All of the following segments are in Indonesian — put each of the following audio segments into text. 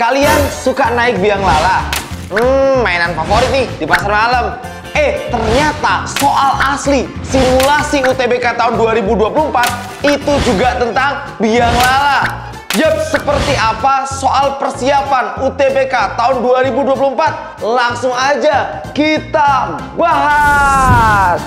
Kalian suka naik biang lala? Mainan favorit nih di pasar malam. Ternyata soal asli simulasi UTBK tahun 2024 itu juga tentang biang lala. Yap, seperti apa soal persiapan UTBK tahun 2024? Langsung aja kita bahas.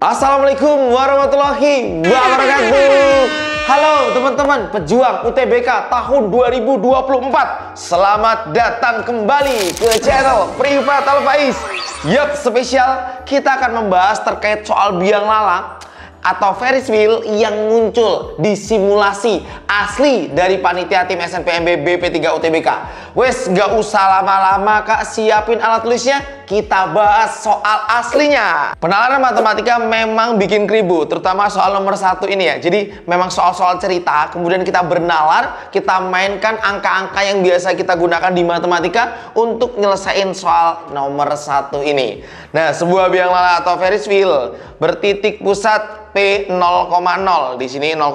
Assalamualaikum warahmatullahi wabarakatuh. Halo teman-teman pejuang UTBK tahun 2024. Selamat datang kembali ke channel Privat Al Faiz. Yup, spesial kita akan membahas terkait soal biang lala atau Ferris wheel yang muncul di simulasi asli dari panitia tim SNPMB BP3 UTBK. Wes, gak usah lama-lama Kak, siapin alat tulisnya, kita bahas soal aslinya. Penalaran matematika memang bikin keribu, terutama soal nomor 1 ini ya. Jadi memang soal-soal cerita, kemudian kita bernalar, kita mainkan angka-angka yang biasa kita gunakan di matematika untuk nyelesain soal nomor 1 ini. Nah, sebuah biang lala atau Ferris wheel bertitik pusat P 0,0, di sini 0,0.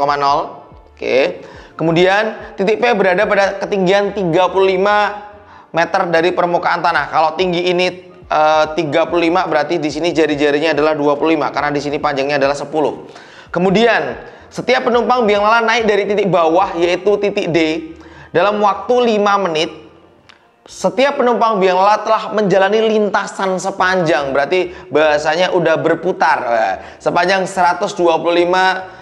Oke. Kemudian titik P berada pada ketinggian 35 meter dari permukaan tanah. Kalau tinggi ini 35, berarti di sini jari-jarinya adalah 25 karena di sini panjangnya adalah 10. Kemudian setiap penumpang biang lala naik dari titik bawah yaitu titik D dalam waktu 5 menit. Setiap penumpang biang lala telah menjalani lintasan sepanjang, berarti bahasanya udah berputar sepanjang 125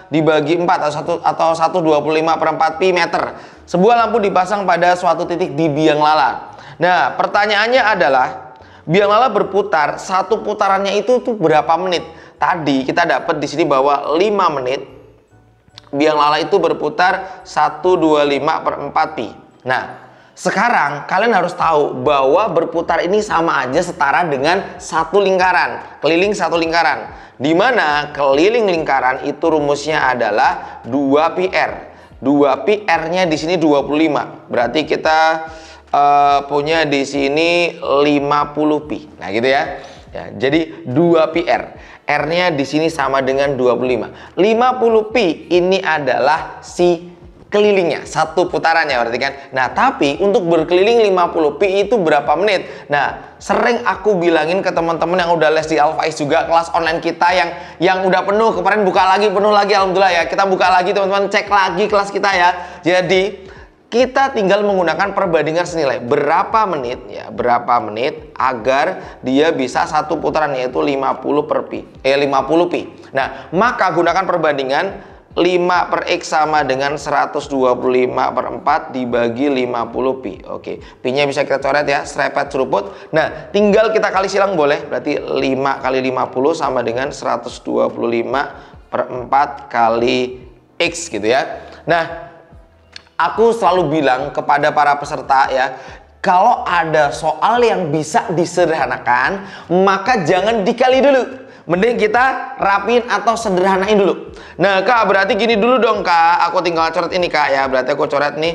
dibagi 4 atau 125/4 pi meter. Sebuah lampu dipasang pada suatu titik di biang lala. Nah, pertanyaannya adalah biang lala berputar, satu putarannya itu tuh berapa menit? Tadi kita dapat di sini bahwa 5 menit biang lala itu berputar 125/4 pi. Nah, sekarang kalian harus tahu bahwa berputar ini sama aja setara dengan satu lingkaran, keliling satu lingkaran. Dimana keliling lingkaran itu rumusnya adalah 2πr. 2πr-nya di sini 25. Berarti kita punya di sini 50 pi. Nah, gitu ya. Jadi 2πr. R-nya di sini sama dengan 25. 50 pi ini adalah si kelilingnya, satu putarannya berarti kan. Nah, tapi untuk berkeliling 50 pi itu berapa menit? Nah, sering aku bilangin ke teman-teman yang udah les di Al Faiz juga, kelas online kita yang udah penuh, kemarin buka lagi, penuh lagi, alhamdulillah ya. Kita buka lagi teman-teman, cek lagi kelas kita ya. Jadi kita tinggal menggunakan perbandingan senilai berapa menit ya, berapa menit agar dia bisa satu putaran yaitu 50 pi. Nah, maka gunakan perbandingan 5/x sama dengan 125/4 dibagi 50 pi. Oke, pi-nya bisa kita coret ya, serepet seruput. Nah, tinggal kita kali silang boleh. Berarti 5 kali 50 sama dengan 125/4 kali x gitu ya. Nah, aku selalu bilang kepada para peserta ya, kalau ada soal yang bisa disederhanakan, maka jangan dikali dulu. Mending kita rapiin atau sederhanain dulu. Nah, Kak, berarti gini dulu dong, Kak. Aku tinggal coret ini, Kak, ya. Berarti aku coret nih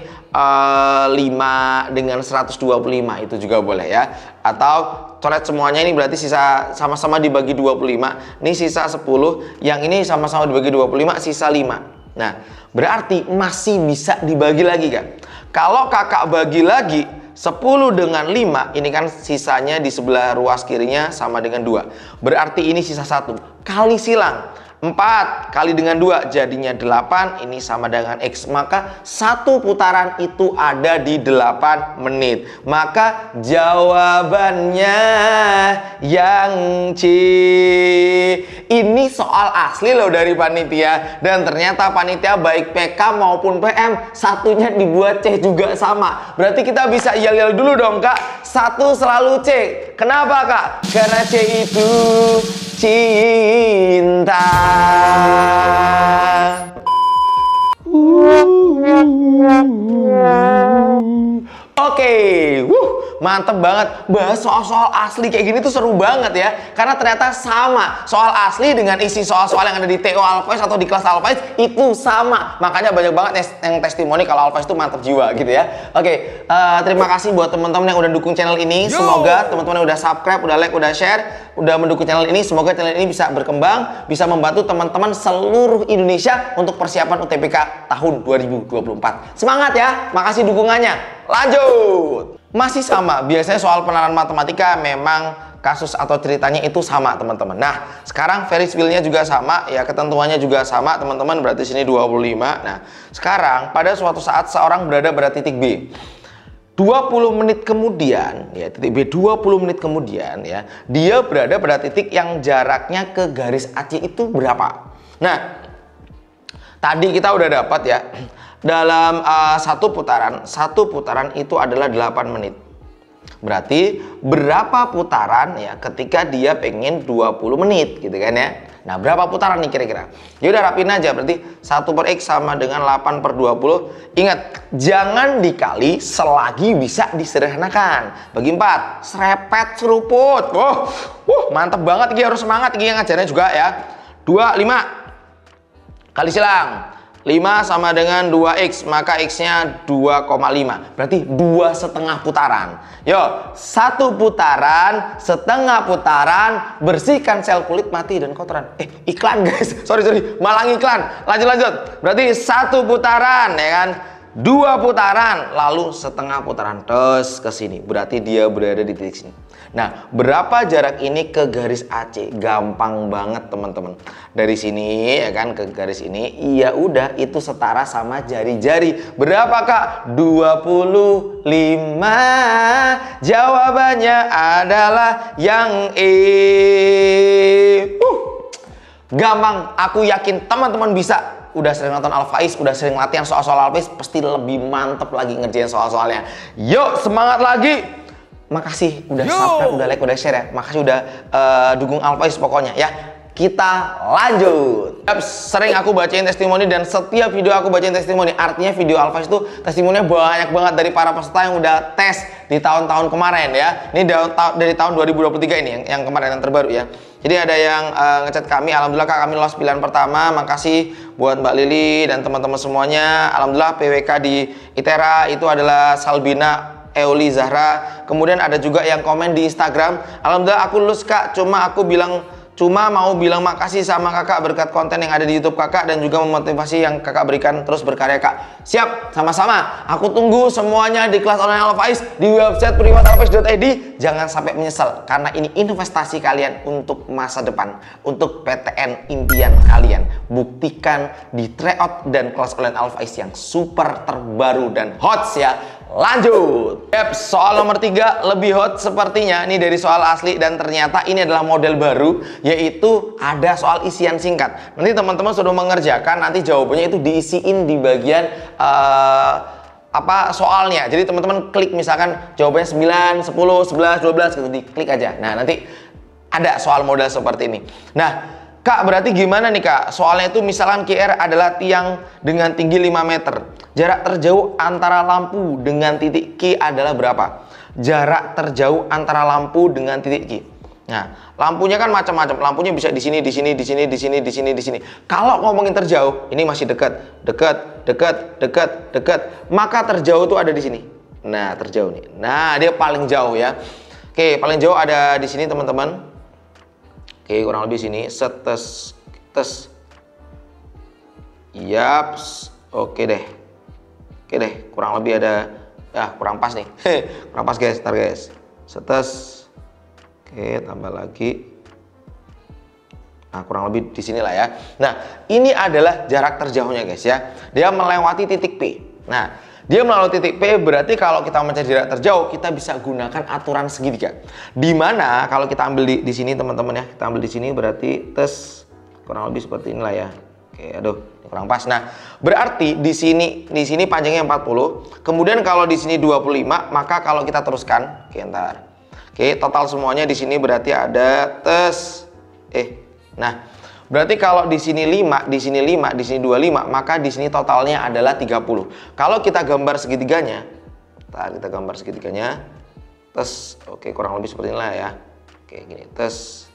5 dengan 125. Itu juga boleh ya. Atau coret semuanya ini berarti sisa sama-sama dibagi 25. Ini sisa 10. Yang ini sama-sama dibagi 25, sisa 5. Nah, berarti masih bisa dibagi lagi, Kak. Kalau Kakak bagi lagi 10 dengan 5, ini kan sisanya di sebelah ruas kirinya sama dengan 2. Berarti ini sisa 1. Kali silang. 4 kali dengan 2 jadinya 8, ini sama dengan X. Maka satu putaran itu ada di 8 menit. Maka jawabannya yang C. Ini soal asli loh dari panitia. Dan ternyata panitia baik PK maupun PM satunya dibuat C juga sama. Berarti kita bisa yel-yel dulu dong, Kak. 1 selalu C. Kenapa, Kak? Karena C itu cinta. Oke, mantep banget. Bahas soal-soal asli kayak gini tuh seru banget ya. Karena ternyata sama. Soal asli dengan isi soal-soal yang ada di TO Alphais atau di kelas Alphais itu sama. Makanya banyak banget yang testimoni kalau Alphais itu mantep jiwa gitu ya. Oke, terima kasih buat teman-teman yang udah dukung channel ini. Semoga teman-teman yang udah subscribe, udah like, udah share, udah mendukung channel ini. Semoga channel ini bisa berkembang, bisa membantu teman-teman seluruh Indonesia untuk persiapan UTBK tahun 2024. Semangat ya, makasih dukungannya. Lanjut. Masih sama, biasanya soal penerapan matematika memang kasus atau ceritanya itu sama teman-teman. Nah, sekarang Ferris wheel-nya juga sama, ya ketentuannya juga sama teman-teman, berarti sini 25. Nah, sekarang pada suatu saat seorang berada pada titik B. 20 menit kemudian, ya titik B 20 menit kemudian ya, dia berada pada titik yang jaraknya ke garis AC itu berapa? Nah, tadi kita udah dapat ya, dalam satu putaran itu adalah 8 menit. Berarti berapa putaran ya ketika dia pengen 20 menit gitu kan ya. Nah, berapa putaran nih kira-kira? Ya udah rapin aja, berarti 1/X sama dengan 8/20. Ingat, jangan dikali selagi bisa disederhanakan. Bagi 4, serepet seruput. Mantep banget, Gi, harus semangat Gi yang ngajarnya juga ya. 2, 5. Kali silang. 5 sama dengan 2X, maka X-nya 2,5. Berarti 2,5 putaran. Yo, 1 putaran, setengah putaran, bersihkan sel kulit mati dan kotoran. Iklan guys, sorry, malang iklan. Lanjut. Berarti 1 putaran, ya kan? 2 putaran, lalu setengah putaran terus ke sini. Berarti dia berada di titik sini. Nah, berapa jarak ini ke garis AC? Gampang banget teman-teman. Dari sini ya kan ke garis ini, iya udah itu setara sama jari-jari. Berapa Kak? 25. Jawabannya adalah yang E. Gampang, aku yakin teman-teman bisa. Udah sering nonton Alphais, udah sering latihan soal-soal Alphais, pasti lebih mantep lagi ngerjain soal-soalnya. Yuk, semangat lagi. Makasih udah subscribe, udah like, udah share ya. Makasih udah dukung Alphais pokoknya ya. Kita lanjut. Sering aku bacain testimoni dan setiap video aku bacain testimoni. Artinya video Alphais itu testimoninya banyak banget dari para peserta yang udah tes di tahun-tahun kemarin ya. Ini dari tahun 2023 ini yang kemarin yang terbaru ya. Jadi ada yang ngechat kami, alhamdulillah Kak kami lolos pilihan pertama. Makasih buat Mbak Lili dan teman-teman semuanya. Alhamdulillah PWK di ITERA itu adalah Salbina Euli Zahra. Kemudian ada juga yang komen di Instagram, alhamdulillah aku lulus Kak, cuma mau bilang makasih sama kakak berkat konten yang ada di YouTube kakak dan juga memotivasi yang kakak berikan terus berkarya Kak. Siap, sama-sama. Aku tunggu semuanya di kelas online Alphais di website primatalphais.id. Jangan sampai menyesal karena ini investasi kalian untuk masa depan, untuk PTN impian kalian. Buktikan di tryout dan kelas online Alphais yang super terbaru dan hot ya. Lanjut. Soal nomor 3 lebih hot sepertinya. Ini dari soal asli dan ternyata ini adalah model baru, yaitu ada soal isian singkat. Nanti teman-teman sudah mengerjakan, nanti jawabannya itu diisiin di bagian soalnya. Jadi teman-teman klik misalkan jawabannya 9, 10, 11, 12 gitu, diklik aja. Nah, nanti ada soal model seperti ini. Nah, Kak, berarti gimana nih Kak? Soalnya itu misalkan QR adalah tiang dengan tinggi 5 meter. Jarak terjauh antara lampu dengan titik Q adalah berapa? Jarak terjauh antara lampu dengan titik Q. Nah, lampunya kan macam-macam. Lampunya bisa di sini, di sini, di sini, di sini, di sini, di sini. Kalau ngomongin terjauh, ini masih dekat. Maka terjauh itu ada di sini. Nah, terjauh nih. Nah, dia paling jauh ya. Oke, paling jauh ada di sini teman-teman. Oke, kurang lebih sini. Yaps. Oke deh, kurang lebih ada, kurang pas nih. Kurang pas guys, ntar guys. Oke, tambah lagi. Nah, kurang lebih di sinilah ya. Nah, ini adalah jarak terjauhnya guys ya. Dia melewati titik P. Nah, dia melalui titik P, berarti kalau kita mencari jarak terjauh, kita bisa gunakan aturan segitiga. Dimana kalau kita ambil di sini teman-teman ya, kita ambil di sini berarti kurang lebih seperti inilah ya. Oke, aduh, kurang pas. Nah, berarti di sini panjangnya 40. Kemudian kalau di sini 25, maka kalau kita teruskan, Oke, total semuanya di sini berarti ada nah, berarti kalau di sini 5, di sini 5, di sini 25, maka di sini totalnya adalah 30. Kalau kita gambar segitiganya, kita gambar segitiganya. tes. Oke, kurang lebih seperti inilah ya. Oke, gini, tes.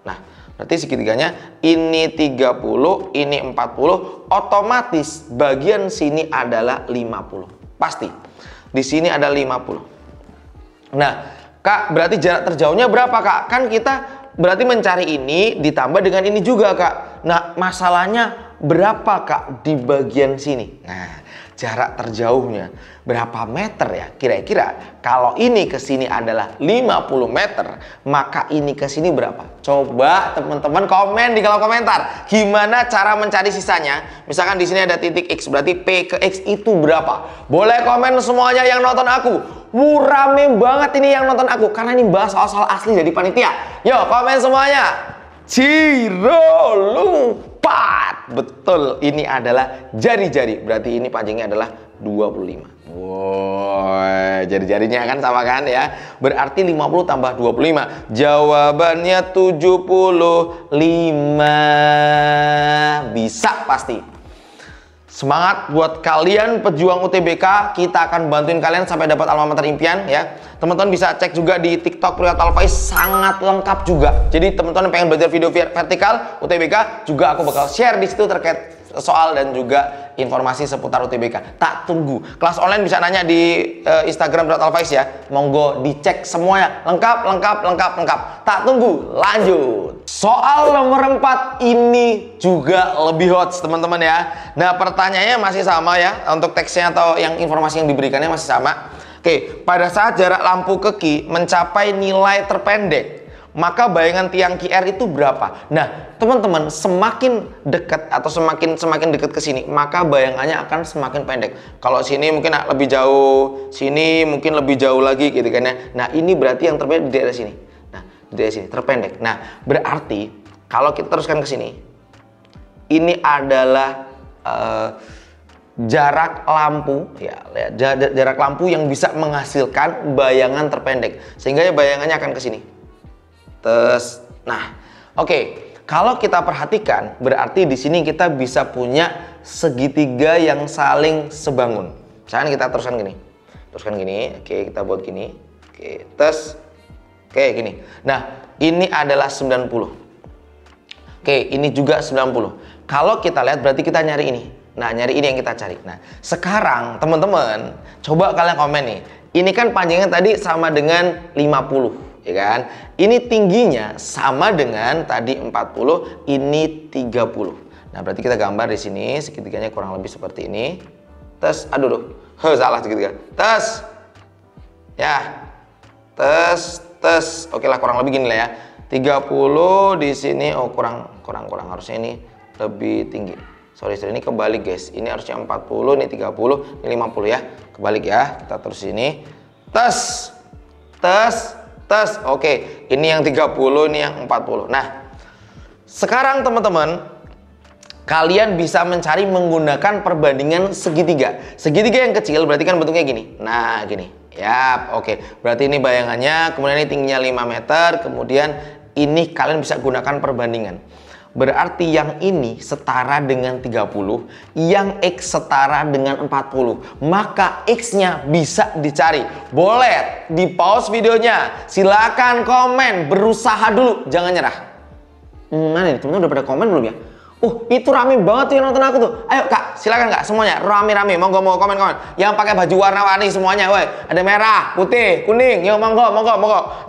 Nah, berarti segitiganya ini 30, ini 40, otomatis bagian sini adalah 50. Pasti. Di sini ada 50. Nah, Kak, berarti jarak terjauhnya berapa, Kak? Kan kita berarti mencari ini ditambah dengan ini juga, Kak. Nah, masalahnya berapa, Kak, di bagian sini? Nah, jarak terjauhnya berapa meter ya? Kira-kira kalau ini ke sini adalah 50 meter, maka ini ke sini berapa? Coba teman-teman komen di kolom komentar. Gimana cara mencari sisanya? Misalkan di sini ada titik X, berarti P ke X itu berapa? Boleh komen semuanya yang nonton aku. Rame banget ini yang nonton aku karena ini bahas soal-soal asli dari panitia. Yo, komen semuanya. Ciro Lumpat. Betul, ini adalah jari-jari. Berarti ini panjangnya adalah 25. Wow, jari-jarinya kan sama kan ya. Berarti 50 tambah 25. Jawabannya 75. Bisa pasti. Semangat buat kalian pejuang UTBK. Kita akan bantuin kalian sampai dapat alma mater impian ya. Teman-teman bisa cek juga di TikTok Priyata Alfaiz, sangat lengkap juga. Jadi teman-teman yang pengen belajar video vertikal UTBK juga aku bakal share di situ terkait soal dan juga informasi seputar UTBK. Tak tunggu. Kelas online bisa nanya di Instagram Priyata Alfaiz ya. Monggo dicek semuanya. Lengkap. Tak tunggu. Lanjut. Soal nomor 4 ini juga lebih hot teman-teman ya. Nah, pertanyaannya masih sama ya. Untuk teksnya atau yang informasi yang diberikannya masih sama. Oke, pada saat jarak lampu ke Q mencapai nilai terpendek, maka bayangan tiang QR itu berapa? Nah, teman-teman, semakin dekat atau semakin dekat ke sini, maka bayangannya akan semakin pendek. Kalau sini mungkin lebih jauh, sini mungkin lebih jauh lagi gitu kan ya. Nah, ini berarti yang terpendek di daerah sini. Nah, di daerah sini terpendek. Nah, berarti kalau kita teruskan ke sini, ini adalah jarak lampu ya, jarak lampu yang bisa menghasilkan bayangan terpendek. Sehingga ya bayangannya akan ke sini. Nah, oke. Kalau kita perhatikan, berarti di sini kita bisa punya segitiga yang saling sebangun. Misalkan kita teruskan gini. Oke, kita buat gini. Oke, oke, gini. Nah, ini adalah 90. Oke, ini juga 90. Kalau kita lihat berarti kita nyari ini. Nah, nyari ini yang kita cari. Nah, sekarang teman-teman, coba kalian komen nih. Ini kan panjangnya tadi sama dengan 50. Ya kan? Ini tingginya sama dengan tadi 40, ini 30. Nah, berarti kita gambar di sini segitiganya kurang lebih seperti ini. Aduh, salah segitiga. Ya. Oke lah, kurang lebih gini lah ya. 30 di sini, oh kurang harusnya ini lebih tinggi. Sorry, ini kebalik guys. Ini harusnya 40, ini 30, ini 50 ya. Kebalik ya. Kita terus ini. Oke, ini yang 30, ini yang 40. Nah, sekarang teman-teman, kalian bisa mencari menggunakan perbandingan segitiga. Segitiga yang kecil berarti kan bentuknya gini. Nah, gini. Ya, oke. Berarti ini bayangannya, kemudian ini tingginya 5 meter, kemudian ini kalian bisa gunakan perbandingan. Berarti yang ini setara dengan 30, yang X setara dengan 40. Maka X-nya bisa dicari. Boleh di pause videonya. Silakan komen, berusaha dulu, jangan nyerah. Mana nih, teman-teman udah pada komen belum ya? Itu rame banget tuh yang nonton aku tuh. Ayo Kak, silakan Kak, semuanya rame-rame. Monggo mau komen-komen. Yang pakai baju warna-warni semuanya, woi. Ada merah, putih, kuning. Yuk monggo.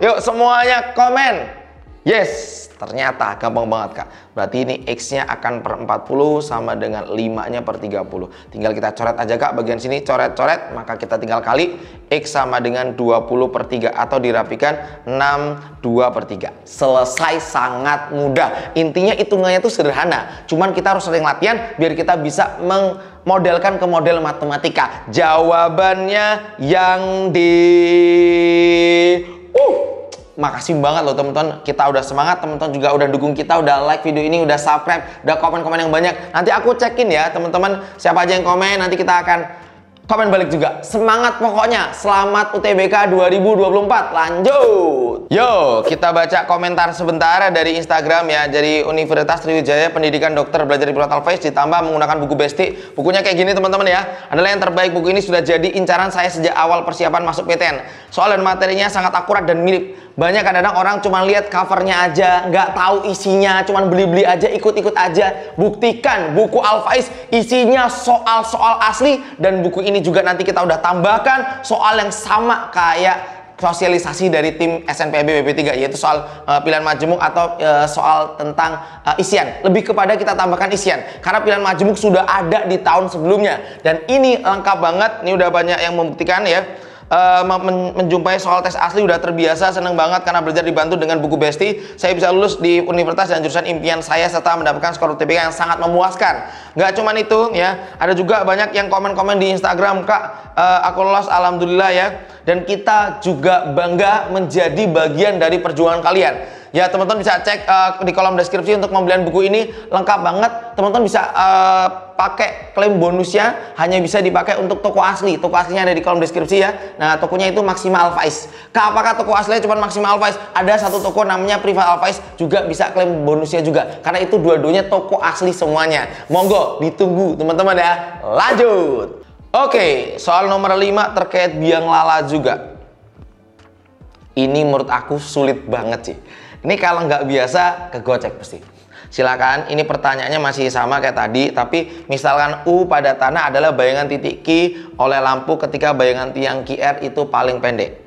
Yuk semuanya komen. Yes, ternyata gampang banget Kak. Berarti ini X-nya akan per 40 sama dengan 5-nya per 30. Tinggal kita coret aja Kak, bagian sini coret-coret. Maka kita tinggal kali X sama dengan 20 per 3. Atau dirapikan 62 per 3. Selesai, sangat mudah. Intinya hitungannya itu sederhana. Cuman kita harus sering latihan biar kita bisa memodelkan ke model matematika. Jawabannya yang di... Makasih banget loh teman-teman, kita udah semangat, teman-teman juga udah dukung kita, udah like video ini, udah subscribe, udah komen-komen yang banyak. Nanti aku cekin ya teman-teman, siapa aja yang komen, nanti kita akan komen balik juga. Semangat pokoknya. Selamat UTBK 2024. Lanjut. Yo, kita baca komentar sebentar dari Instagram ya. Dari Universitas Sriwijaya Pendidikan Dokter Belajar di Pilot Alfaiz ditambah menggunakan buku Besti. Bukunya kayak gini teman-teman ya. Adalah yang terbaik. Buku ini sudah jadi incaran saya sejak awal persiapan masuk PTN. Soal dan materinya sangat akurat dan mirip. Banyak kadang-kadang orang cuma lihat covernya aja, nggak tahu isinya, cuma beli-beli aja, ikut-ikut aja. Buktikan buku Alfaiz isinya soal-soal asli, dan buku ini juga nanti kita udah tambahkan soal yang sama kayak sosialisasi dari tim SNPB BP3, yaitu soal pilihan majemuk atau soal tentang isian. Lebih kepada kita tambahkan isian, karena pilihan majemuk sudah ada di tahun sebelumnya. Dan ini lengkap banget, ini udah banyak yang membuktikan ya. Menjumpai soal tes asli udah terbiasa, seneng banget karena belajar dibantu dengan buku Besti. Saya bisa lulus di universitas dan jurusan impian saya serta mendapatkan skor UTBK yang sangat memuaskan. Gak cuman itu ya, ada juga banyak yang komen-komen di Instagram, Kak, aku lolos alhamdulillah ya. Dan kita juga bangga menjadi bagian dari perjuangan kalian. Ya teman-teman bisa cek di kolom deskripsi untuk pembelian buku ini, lengkap banget. Teman-teman bisa pakai klaim bonusnya, hanya bisa dipakai untuk toko asli. Toko aslinya ada di kolom deskripsi ya. Nah tokonya itu Maximal Alfaiz. Apakah toko aslinya cuma Maximal Alfaiz? Ada satu toko namanya Privat Alfaiz, juga bisa klaim bonusnya juga. Karena itu dua-duanya toko asli semuanya. Monggo ditunggu teman-teman ya. Lanjut. Oke, soal nomor 5 terkait biang lala juga. Ini menurut aku sulit banget sih. Ini kalau nggak biasa kegocek pasti. Silakan, ini pertanyaannya masih sama kayak tadi, tapi misalkan U pada tanah adalah bayangan titik Q oleh lampu ketika bayangan tiang QR itu paling pendek.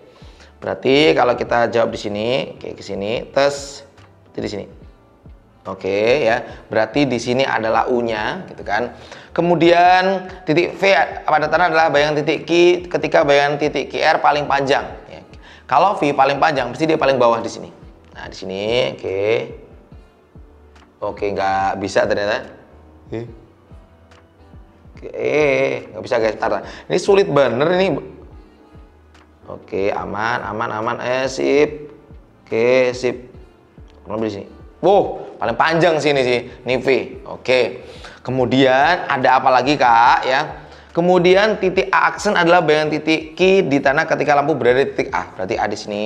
Berarti kalau kita jawab di sini, kayak ke sini, terus di sini. Oke ya, berarti di sini adalah U-nya gitu kan. Kemudian titik V pada tanah adalah bayangan titik Q ketika bayangan titik QR paling panjang. Ya. Kalau V paling panjang, pasti dia paling bawah di sini. Nah di sini, oke, nggak bisa ternyata. Nggak bisa guys. Bentar. Ini sulit bener ini. Oke, aman, sip. Oke, sip. Lebih di sini. Wow, paling panjang sini sih, ini V. Oke. Kemudian ada apa lagi kak ya? Kemudian titik A aksen adalah bayangan titik Q di tanah ketika lampu berada di titik A. Berarti A di sini.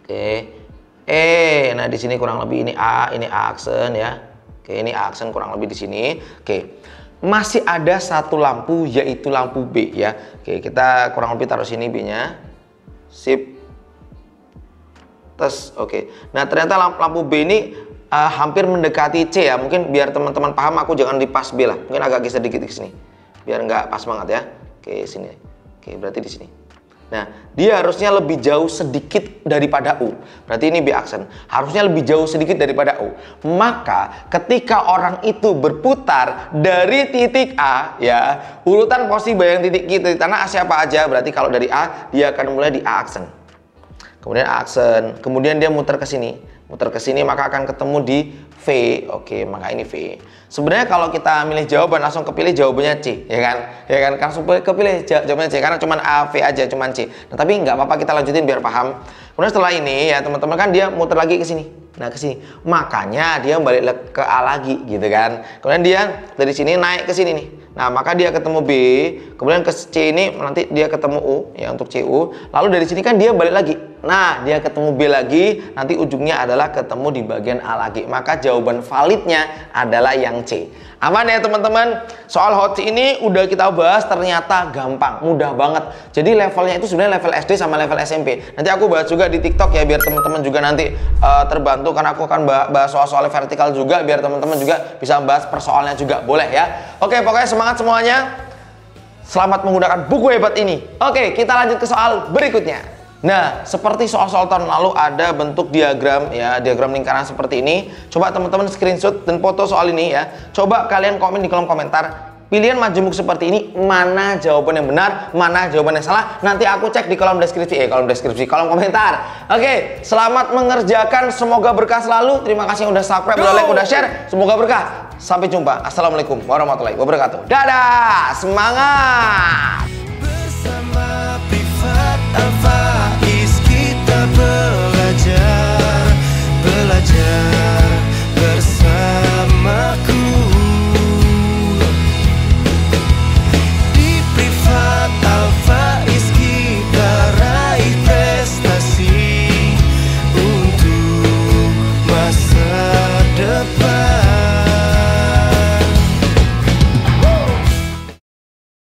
Oke, nah di sini kurang lebih ini A aksen ya. Oke, ini A aksen kurang lebih di sini. Oke, masih ada satu lampu yaitu lampu B ya. Oke, kita kurang lebih taruh sini B-nya. Sip. Tes, oke. Nah ternyata lampu B ini hampir mendekati C ya. Mungkin biar teman-teman paham, aku jangan di pas B lah. Mungkin agak geser dikit ke sini, biar nggak pas banget ya. Oke, sini. Oke, berarti di sini. Nah, dia harusnya lebih jauh sedikit daripada U. Berarti ini B aksen. Harusnya lebih jauh sedikit daripada U. Maka ketika orang itu berputar dari titik A, ya, urutan posisi bayangan titik Q di tanah A siapa aja? Berarti kalau dari A, dia akan mulai di A aksen. Kemudian A aksen. Kemudian dia muter ke sini. Muter ke sini maka akan ketemu di V. Oke, maka ini V. Sebenarnya kalau kita milih jawaban langsung kepilih jawabannya C, ya kan? Ya kan? Langsung kepilih jawabannya C karena cuma A, V aja, cuma C. Nah, tapi nggak apa-apa, kita lanjutin biar paham. Kemudian setelah ini ya teman-teman kan dia muter lagi ke sini. Nah, ke sini. Makanya dia balik ke A lagi gitu kan. Kemudian dia dari sini naik ke sini nih. Nah, maka dia ketemu B, kemudian ke C ini nanti dia ketemu U ya untuk CU. Lalu dari sini kan dia balik lagi. Nah, dia ketemu B lagi, nanti ujungnya adalah ketemu di bagian A lagi. Maka jawaban validnya adalah yang C. Aman ya teman-teman? Soal hot ini udah kita bahas, ternyata gampang, mudah banget. Jadi levelnya itu sebenarnya level SD sama level SMP. Nanti aku bahas juga di TikTok ya, biar teman-teman juga nanti terbantu, karena aku akan bahas soal-soal vertikal juga, biar teman-teman juga bisa bahas persoalnya juga, boleh ya. Oke, pokoknya semangat semuanya. Selamat menggunakan buku hebat ini. Oke, kita lanjut ke soal berikutnya. Nah, seperti soal-soal tahun lalu ada bentuk diagram ya, diagram lingkaran seperti ini. Coba teman-teman screenshot dan foto soal ini ya. Coba kalian komen di kolom komentar. Pilihan majemuk seperti ini, mana jawaban yang benar, mana jawaban yang salah. Nanti aku cek di kolom deskripsi, kolom komentar. Oke, selamat mengerjakan, semoga berkah selalu. Terima kasih yang udah subscribe, udah like, udah share. Semoga berkah. Sampai jumpa. Assalamualaikum warahmatullahi wabarakatuh. Dadah, semangat.